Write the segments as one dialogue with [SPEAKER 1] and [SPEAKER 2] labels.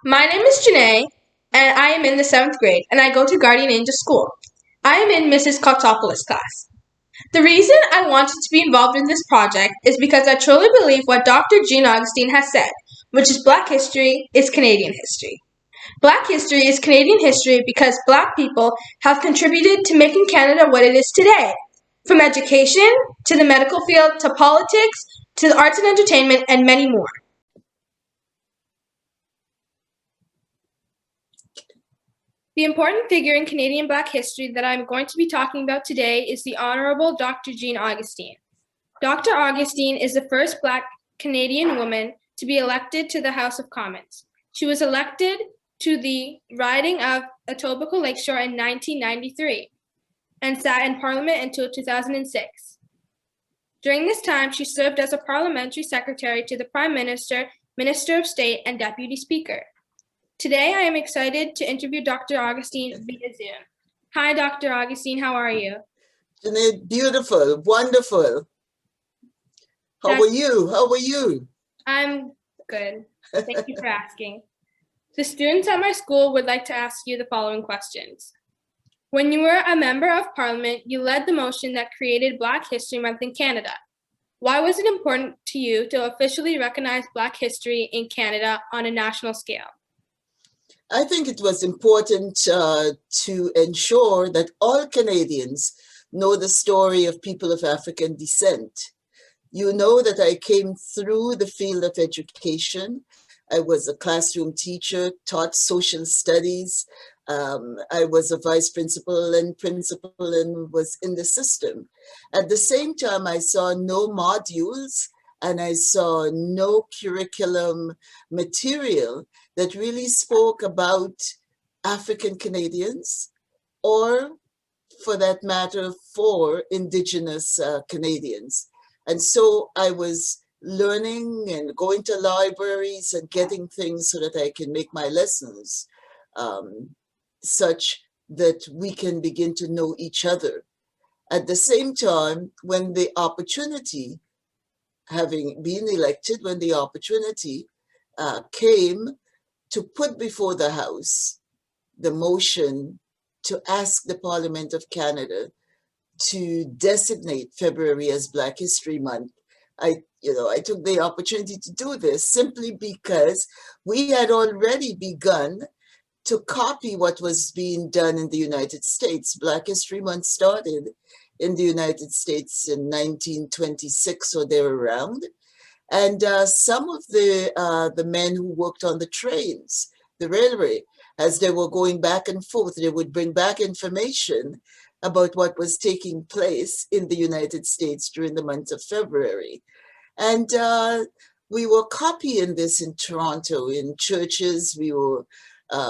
[SPEAKER 1] My name is Janae, and I am in the seventh grade, and I go to Guardian Angel School. I am in Mrs. Kotsopoulos' class. The reason I wanted to be involved in this project is because I truly believe what Dr. Jean Augustine has said, which is Black history is Canadian history. Black history is Canadian history because Black people have contributed to making Canada what it is today. From education, to the medical field, to politics, to the arts and entertainment, and many more. The important figure in Canadian Black history that I'm going to be talking about today is the Honorable Dr. Jean Augustine. Dr. Augustine is the first Black Canadian woman to be elected to the House of Commons. She was elected to the riding of Etobicoke Lakeshore in 1993 and sat in Parliament until 2006. During this time, she served as a parliamentary secretary to the Prime Minister, Minister of State, and Deputy Speaker. Today, I am excited to interview Dr. Augustine via Zoom. Hi, Dr. Augustine, how are you?
[SPEAKER 2] Jeanette, beautiful, wonderful. How are you? How are you?
[SPEAKER 1] I'm good. Thank you for asking. The students at my school would like to ask you the following questions. When you were a member of Parliament, you led the motion that created Black History Month in Canada. Why was it important to you to officially recognize Black history in Canada on a national scale?
[SPEAKER 2] I think it was important to ensure that all Canadians know the story of people of African descent. You know that I came through the field of education. I was a classroom teacher, taught social studies. I was a vice principal and was in the system. At the same time, I saw no modules and I saw no curriculum material that really spoke about African Canadians or, for that matter, for Indigenous Canadians. And so I was learning and going to libraries and getting things so that I can make my lessons such that we can begin to know each other. At the same time, when the opportunity, having been elected, when the opportunity came to put before the House the motion to ask the Parliament of Canada to designate February as Black History Month, I took the opportunity to do this simply because we had already begun to copy what was being done in the United States. Black History Month started in the United States in 1926 or there around. And some of the men who worked on the trains, the railway, as they were going back and forth, they would bring back information about what was taking place in the United States during the month of February. And we were copying this in Toronto, in churches. We were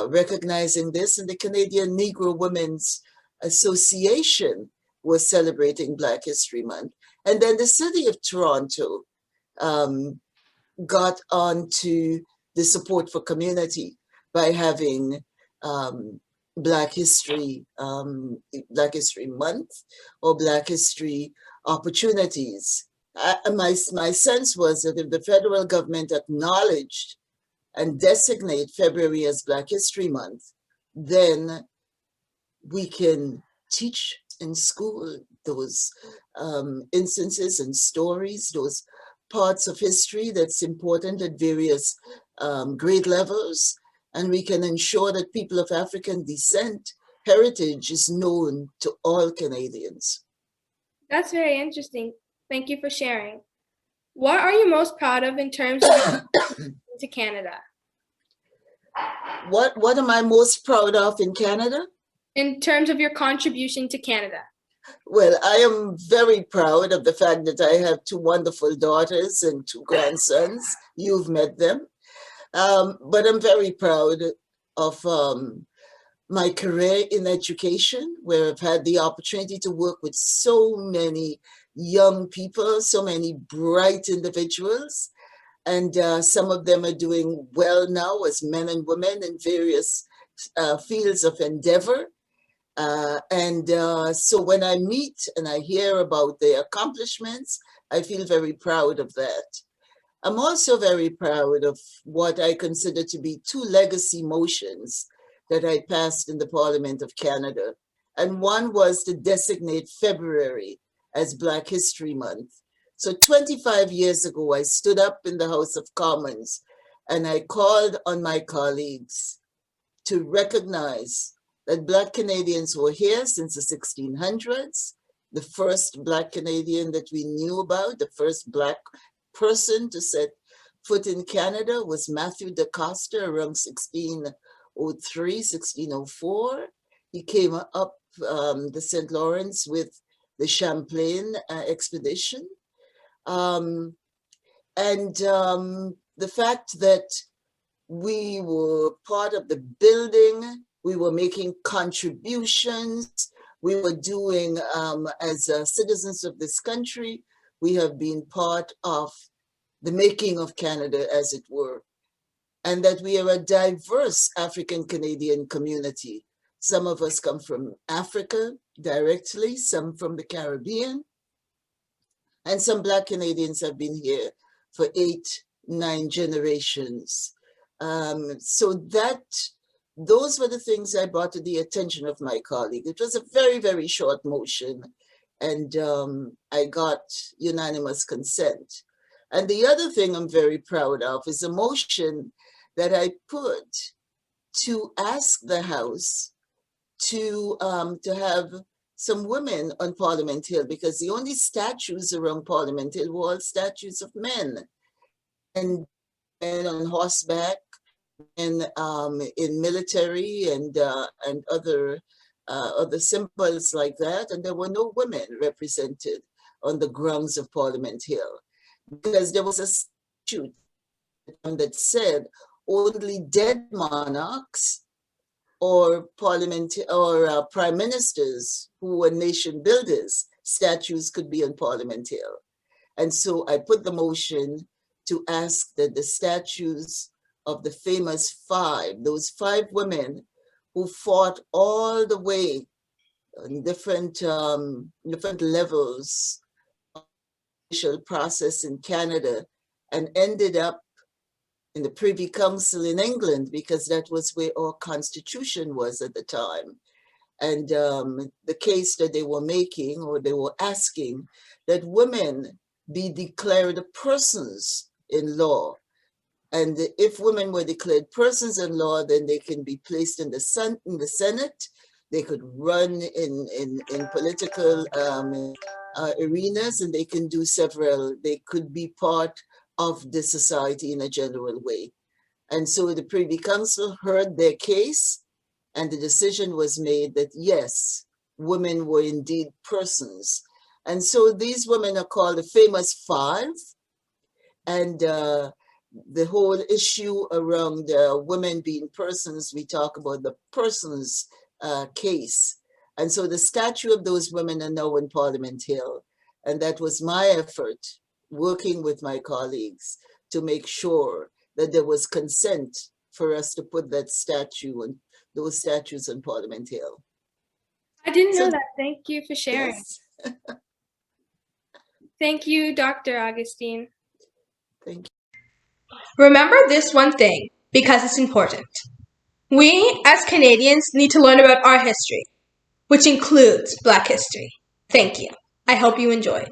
[SPEAKER 2] recognizing this, and the Canadian Negro Women's Association was celebrating Black History Month. And then the city of Toronto got onto the support for community by having Black History Month or Black History opportunities. My sense was that if the federal government acknowledged and designate February as Black History Month, then we can teach in school those instances and stories, those parts of history that's important at various grade levels, and we can ensure that people of African descent heritage is known to all Canadians.
[SPEAKER 1] That's very interesting. Thank you for sharing. What are you most proud of in terms of to Canada?
[SPEAKER 2] What am I most proud of in Canada?
[SPEAKER 1] In terms of your contribution to Canada.
[SPEAKER 2] Well, I am very proud of the fact that I have two wonderful daughters and two grandsons. You've met them. But I'm very proud of my career in education, where I've had the opportunity to work with so many young people, so many bright individuals. And some of them are doing well now as men and women in various fields of endeavor. So when I meet and I hear about their accomplishments, I feel very proud of that. I'm also very proud of what I consider to be two legacy motions that I passed in the Parliament of Canada. And one was to designate February as Black History Month. So 25 years ago, I stood up in the House of Commons and I called on my colleagues to recognize that Black Canadians were here since the 1600s. The first Black Canadian that we knew about, the first Black person to set foot in Canada was Matthew da Costa around 1603, 1604. He came up the St. Lawrence with the Champlain expedition. The fact that we were part of the building, we were making contributions, we were doing, as citizens of this country, we have been part of the making of Canada, as it were, and that we are a diverse African Canadian community. Some of us come from Africa directly, some from the Caribbean, and some Black Canadians have been here for 8, 9 generations. Those were the things I brought to the attention of my colleague. It was a very, very short motion, and I got unanimous consent. And the other thing I'm very proud of is a motion that I put to ask the House to have some women on Parliament Hill, because the only statues around Parliament Hill were all statues of men, and men on horseback, and in military and other symbols like that, and there were no women represented on the grounds of Parliament Hill, because there was a statute that said only dead monarchs or prime ministers who were nation builders, statues could be on Parliament Hill. And so I put the motion to ask that the statues of the famous 5, those 5 women who fought all the way in different levels of the judicial process in Canada and ended up in the Privy Council in England, because that was where our constitution was at the time. And the case that they were making, or they were asking, that women be declared persons in law. And if women were declared persons in law, then they can be placed in the Senate. They could run in political arenas, and they can do they could be part of the society in a general way. And so the Privy Council heard their case, and the decision was made that yes, women were indeed persons. And so these women are called the famous 5. And the whole issue around women being persons, we talk about the persons case. And so the statue of those women are now in Parliament Hill. And that was my effort, working with my colleagues, to make sure that there was consent for us to put that statue and those statues on Parliament Hill.
[SPEAKER 1] I didn't know that. Thank you for sharing.
[SPEAKER 2] Yes.
[SPEAKER 1] Thank you, Dr. Augustine.
[SPEAKER 2] Thank you.
[SPEAKER 1] Remember this one thing, because it's important. We, as Canadians, need to learn about our history, which includes Black history. Thank you. I hope you enjoyed.